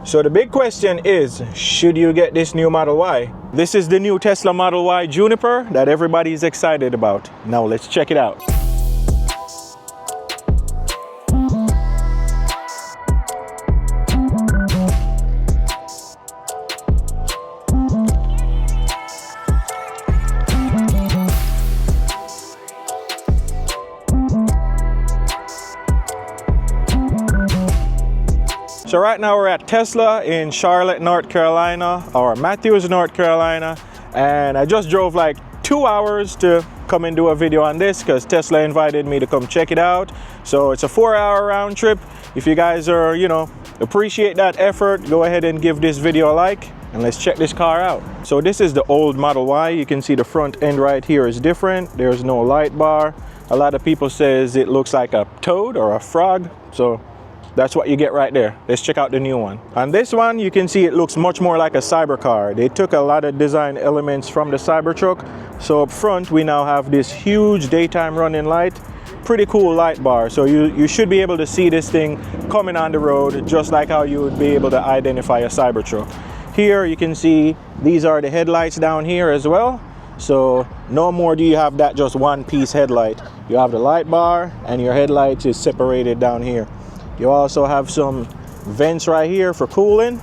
So the big question is, should you get this new Model Y? This is the new Tesla Model Y Juniper that everybody's excited about. Now let's check it out. So right now we're at Tesla in Charlotte, North Carolina, or Matthews, North Carolina, and I just drove like 2 hours to come and do a video on this because Tesla invited me to come check it out. So it's a 4-hour round trip. If you guys are, appreciate that effort, go ahead and give this video a like and let's check this car out. So this is the old Model Y. You can see the front end right here is different. There's no light bar. A lot of people says it looks like a toad or a frog. So that's what you get right there. Let's check out the new one. On this one, you can see it looks much more like a cyber car. They took a lot of design elements from the Cybertruck. So up front, we now have this huge daytime running light. Pretty cool light bar. So you should be able to see this thing coming on the road, just like how you would be able to identify a Cybertruck. Here you can see these are the headlights down here as well. So no more do you have that just one piece headlight. You have the light bar and your headlights is separated down here. You also have some vents right here for cooling.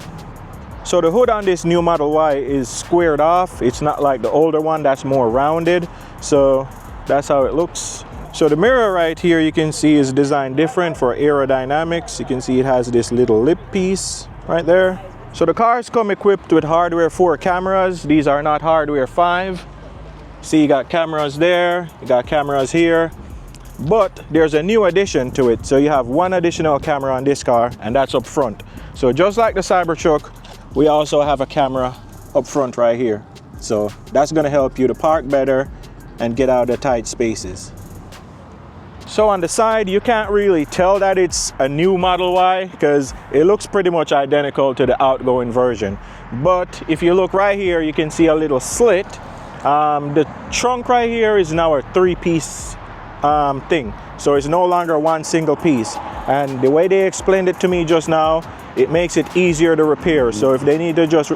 So the hood on this new Model Y is squared off. It's not like the older one that's more rounded. So that's how it looks. So the mirror right here you can see is designed different for aerodynamics. You can see it has this little lip piece right there. So the cars come equipped with hardware 4 cameras. These are not hardware 5. See, you got cameras there, you got cameras here. But there's a new addition to it. So you have one additional camera on this car, and that's up front. So just like the Cybertruck, we also have a camera up front right here. So that's going to help you to park better and get out of tight spaces. So on the side, you can't really tell that it's a new Model Y because it looks pretty much identical to the outgoing version. But if you look right here, you can see a little slit. The trunk right here is now a 3-piece thing, so it's no longer one single piece, and the way they explained it to me just now, it makes it easier to repair. So if they need to just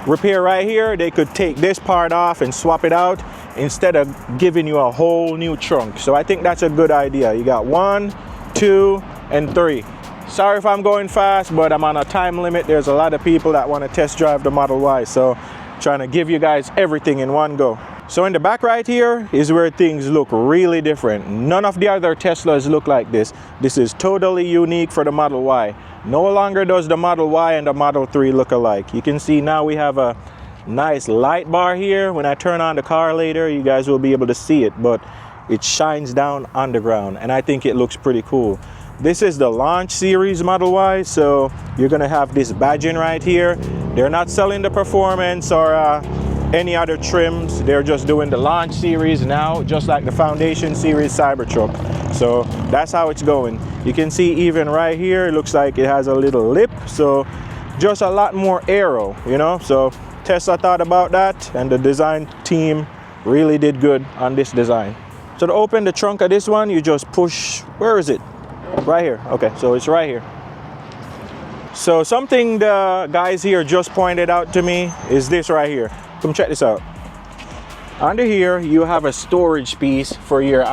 repair right here, they could take this part off and swap it out instead of giving you a whole new trunk. So I think that's a good idea. You got 1, 2, and 3. Sorry if I'm going fast, but I'm on a time limit. There's a lot of people that want to test drive the Model Y, so trying to give you guys everything in one go. So in the back right here is where things look really different. None of the other Teslas look like this. This is totally unique for the Model Y. No longer does the Model Y and the Model 3 look alike. You can see now we have a nice light bar here. When I turn on the car later, you guys will be able to see it, but it shines down on the ground, and I think it looks pretty cool. This is the launch series Model Y, so you're gonna have this badging right here. They're not selling the performance or any other trims. They're just doing the launch series now, just like the foundation series Cybertruck. So that's how it's going. You can see even right here, it looks like it has a little lip. So just a lot more aero, So Tesla thought about that, and the design team really did good on this design. So to open the trunk of this one, you just push, where is it? Right here. Okay, so it's right here. So something the guys here just pointed out to me is this right here. Come check this out. Under here, you have a storage piece for your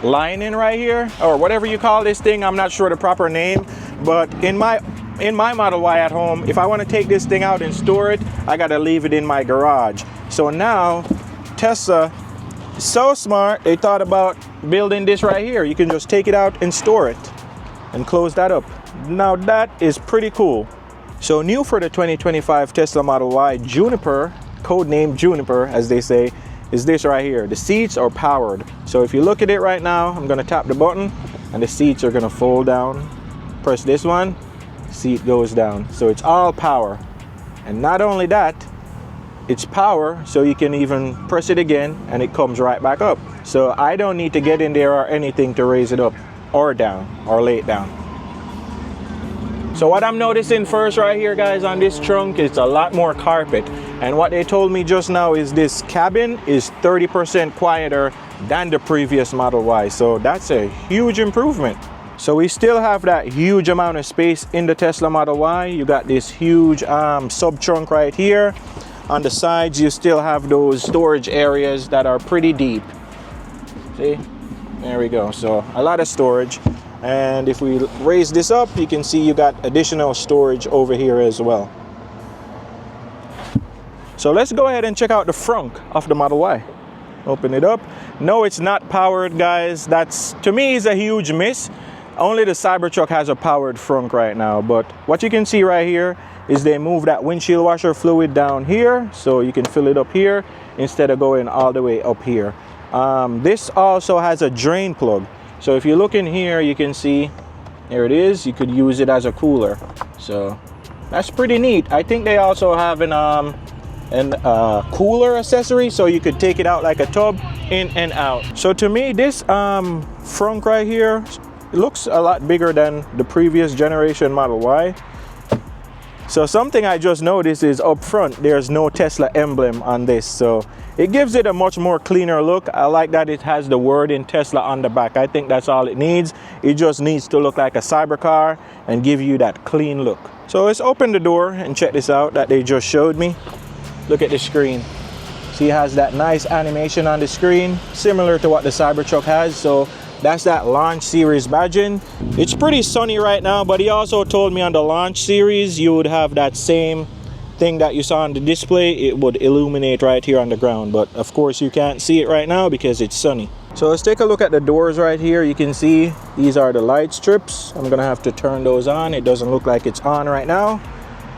lining right here, or whatever you call this thing. I'm not sure the proper name, but in my Model Y at home, if I want to take this thing out and store it, I got to leave it in my garage. So now Tesla is so smart, they thought about building this right here. You can just take it out and store it and close that up. Now that is pretty cool. So new for the 2025 Tesla Model Y Juniper, codenamed Juniper as they say, is this right here. The seats are powered. So if you look at it right now, I'm gonna tap the button and the seats are gonna fold down. Press this one, seat goes down. So it's all power. And not only that, it's power, so you can even press it again and it comes right back up. So I don't need to get in there or anything to raise it up or down or lay it down. So what I'm noticing first right here, guys, on this trunk, it's a lot more carpet. And what they told me just now is this cabin is 30% quieter than the previous Model Y. So that's a huge improvement. So we still have that huge amount of space in the Tesla Model Y. You got this huge sub trunk right here. On the sides, you still have those storage areas that are pretty deep. See, there we go. So a lot of storage. And if we raise this up, you can see you got additional storage over here as well. So let's go ahead and check out the front of the Model Y. Open it up. No, it's not powered, guys. That's, to me, is a huge miss. Only the Cybertruck has a powered front right now. But what you can see right here is they move that windshield washer fluid down here, so you can fill it up here instead of going all the way up here. This also has a drain plug. So if you look in here, you can see, there it is. You could use it as a cooler. So that's pretty neat. I think they also have an cooler accessory, so you could take it out like a tub, in and out. So to me, this front right here, it looks a lot bigger than the previous generation Model Y. So something I just noticed is up front, there's no Tesla emblem on this. So it gives it a much more cleaner look. I like that it has the wording Tesla on the back. I think that's all it needs. It just needs to look like a cybercar and give you that clean look. So let's open the door and check this out that they just showed me. Look at the screen. See, it has that nice animation on the screen, similar to what the Cybertruck has. So that's that launch series badging. It's pretty sunny right now, but he also told me on the launch series you would have that same thing that you saw on the display. It would illuminate right here on the ground, but of course you can't see it right now because it's sunny. So let's take a look at the doors right here. You can see these are the light strips. I'm gonna have to turn those on. It doesn't look like it's on right now.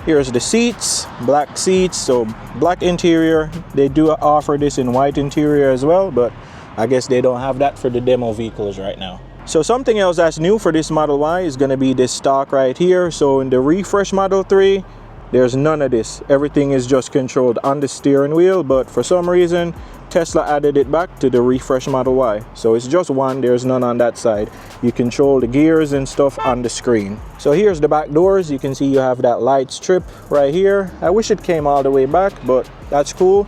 Here's the seats, black seats, so black interior. They do offer this in white interior as well, but I guess they don't have that for the demo vehicles right now. So something else that's new for this Model Y is going to be this stock right here. So in the refresh Model 3, there's none of this. Everything is just controlled on the steering wheel, but for some reason, Tesla added it back to the refresh Model Y. So it's just one, there's none on that side. You control the gears and stuff on the screen. So here's the back doors. You can see you have that light strip right here. I wish it came all the way back, but that's cool.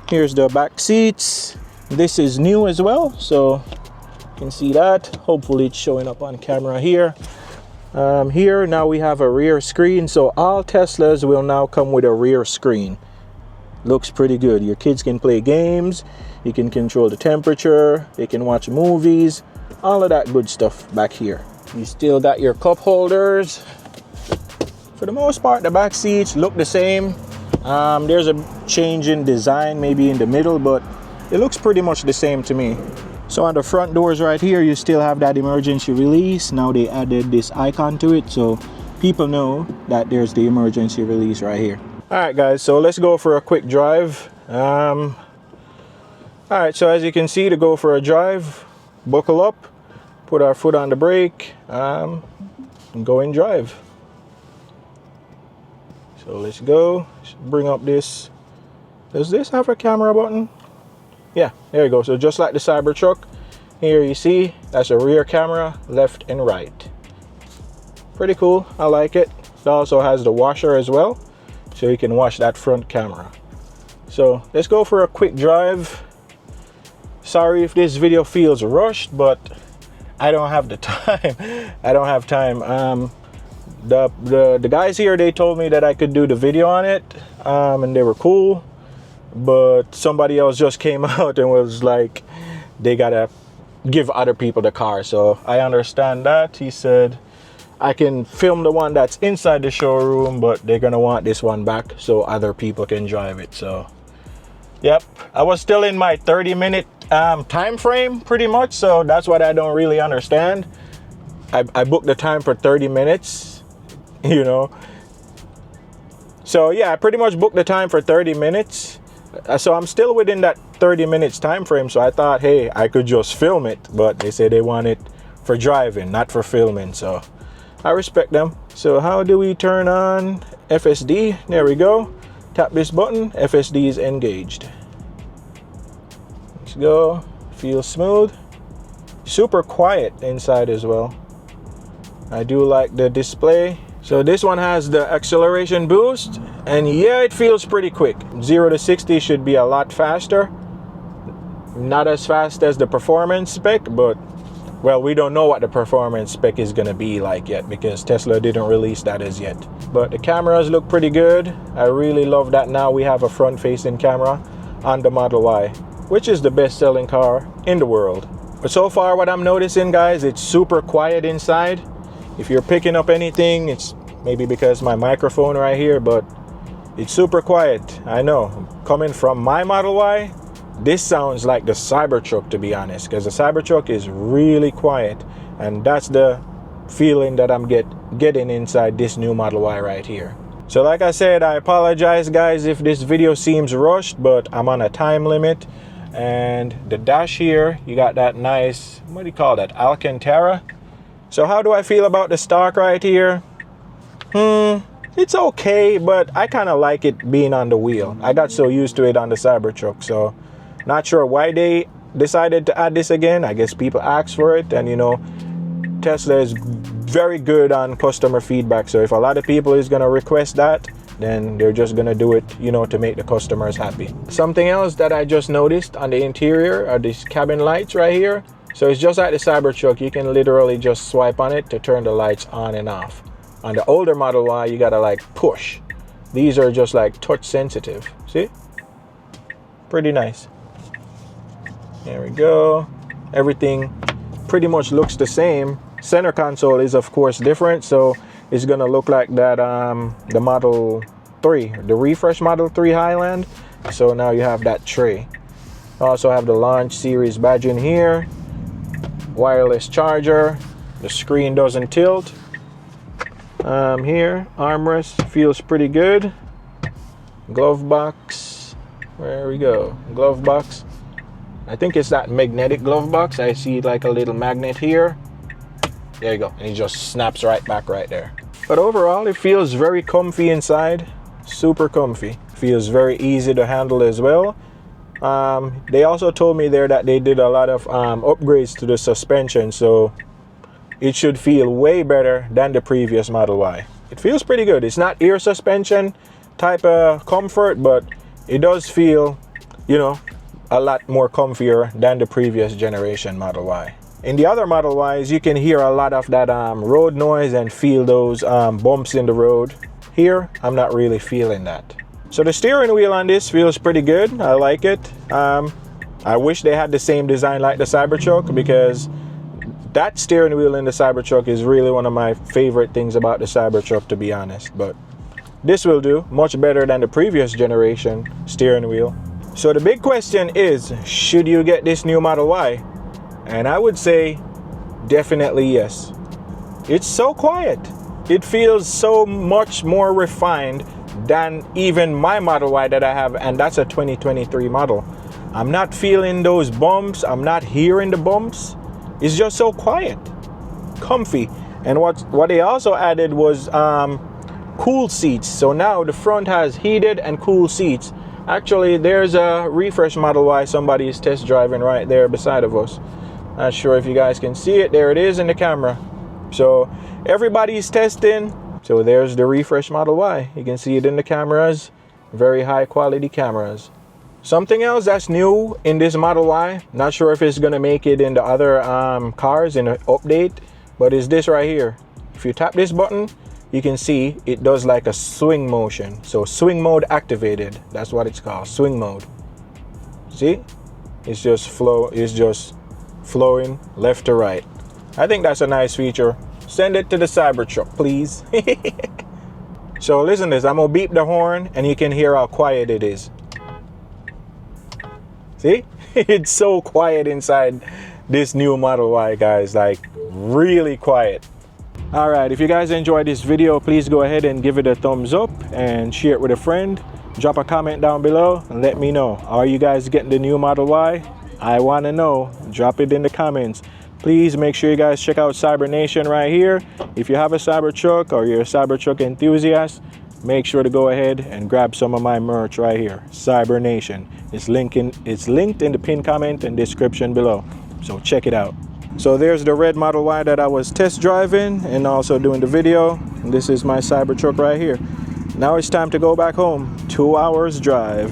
Here's the back seats. This is new as well, so you can see that. Hopefully it's showing up on camera here. Here now we have a rear screen, so all Teslas will now come with a rear screen. Looks pretty good. Your kids can play games, you can control the temperature, they can watch movies, all of that good stuff back here. You still got your cup holders. For the most part, the back seats look the same. There's a change in design maybe in the middle, but it looks pretty much the same to me. So on the front doors right here, you still have that emergency release. Now they added this icon to it, so people know that there's the emergency release right here. All right, guys, so let's go for a quick drive. All right, so as you can see, to go for a drive, buckle up, put our foot on the brake, and go and drive. So let's go. Let's bring up this. Does this have a camera button? Yeah, there you go. So just like the Cybertruck, here you see that's a rear camera, left and right. Pretty cool. I like it. It also has the washer as well, so you can wash that front camera. So let's go for a quick drive. Sorry if this video feels rushed, but I don't have the time. I don't have time. The guys here, they told me that I could do the video on it, and they were cool. But somebody else just came out and was like, they gotta give other people the car. So I understand that. He said I can film the one that's inside the showroom, but they're gonna want this one back so other people can drive it. So yep, I was still in my 30-minute time frame pretty much, so that's what I don't really understand. I booked the time for 30 minutes, you know. So yeah, I pretty much booked the time for 30 minutes. So I'm still within that 30 minutes time frame, so I thought, hey, I could just film it, but they say they want it for driving, not for filming, so I respect them. So how do we turn on FSD? There we go. Tap this button, FSD is engaged. Let's go. Feels smooth. Super quiet inside as well. I do like the display. So this one has the acceleration boost, and yeah, it feels pretty quick. 0 to 60 should be a lot faster. Not as fast as the performance spec, but Well, we don't know what the performance spec is going to be like yet because Tesla didn't release that as yet. But the cameras look pretty good. I really love that now we have a front-facing camera on the Model Y, which is the best-selling car in the world. But so far what I'm noticing, guys, it's super quiet inside. If you're picking up anything, it's maybe because my microphone right here, but it's super quiet. I know, coming from my Model Y, this sounds like the Cybertruck, to be honest, because the Cybertruck is really quiet, and that's the feeling that I'm getting inside this new Model Y right here. So like I said, I apologize, guys, if this video seems rushed, but I'm on a time limit. And the dash here, you got that nice, what do you call that, Alcantara. So how do I feel about the stock right here? It's okay, but I kind of like it being on the wheel. I got so used to it on the Cybertruck, so not sure why they decided to add this again. I guess people asked for it, and you know, Tesla is very good on customer feedback. So if a lot of people is gonna request that, then they're just gonna do it, you know, to make the customers happy. Something else that I just noticed on the interior are these cabin lights right here. So it's just like the Cybertruck, you can literally just swipe on it to turn the lights on and off. On the older Model Y, you gotta like push. These are just like touch sensitive. See? Pretty nice. There we go. Everything pretty much looks the same. Center console is of course different, so it's gonna look like that the Model 3, the refresh Model 3 Highland. So now you have that tray. Also have the launch series badge in here. Wireless charger. The screen doesn't tilt. Here, armrest feels pretty good. Glove box. There we go. Glove box. I think it's that magnetic glove box. I see like a little magnet here. There you go. And it just snaps right back right there. But overall, it feels very comfy inside. Super comfy. Feels very easy to handle as well. They also told me there that they did a lot of upgrades to the suspension, so it should feel way better than the previous Model Y. It feels pretty good. It's not ear suspension type of comfort, but it does feel, you know, a lot more comfier than the previous generation Model Y. In the other Model Ys, you can hear a lot of that road noise and feel those bumps in the road. Here, I'm not really feeling that. So the steering wheel on this feels pretty good. I like it. I wish they had the same design like the Cybertruck, because that steering wheel in the Cybertruck is really one of my favorite things about the Cybertruck, to be honest. But this will do much better than the previous generation steering wheel. So the big question is, should you get this new Model Y? And I would say definitely yes. It's so quiet. It feels so much more refined than even my Model Y that I have, and that's a 2023 model. I'm not feeling those bumps. I'm not hearing the bumps. It's just so quiet, comfy. And what they also added was cool seats. So now the front has heated and cool seats. Actually, there's a refresh Model Y somebody is test driving right there beside of us. Not sure if you guys can see it. There it is in the camera. So everybody's testing. So there's the refresh Model Y. You can see it in the cameras. Very high quality cameras. Something else that's new in this Model Y, not sure if it's gonna make it in the other cars in an update, but is this right here. If you tap this button, you can see it does like a swing motion. So swing mode activated. That's what it's called, swing mode. See? It's just flowing left to right. I think that's a nice feature. Send it to the Cybertruck, please. So listen to this. I'm gonna beep the horn and you can hear how quiet it is. See? It's so quiet inside this new Model Y, guys. Like, really quiet. Alright, if you guys enjoyed this video, please go ahead and give it a thumbs up and share it with a friend. Drop a comment down below and let me know. Are you guys getting the new Model Y? I want to know. Drop it in the comments. Please make sure you guys check out Cyber Nation right here. If you have a Cybertruck or you're a Cybertruck enthusiast, make sure to go ahead and grab some of my merch right here. Cyber Nation. It's linked in the pinned comment and description below. So check it out. So there's the red Model Y that I was test driving and also doing the video. And this is my Cybertruck right here. Now it's time to go back home. 2 hours drive.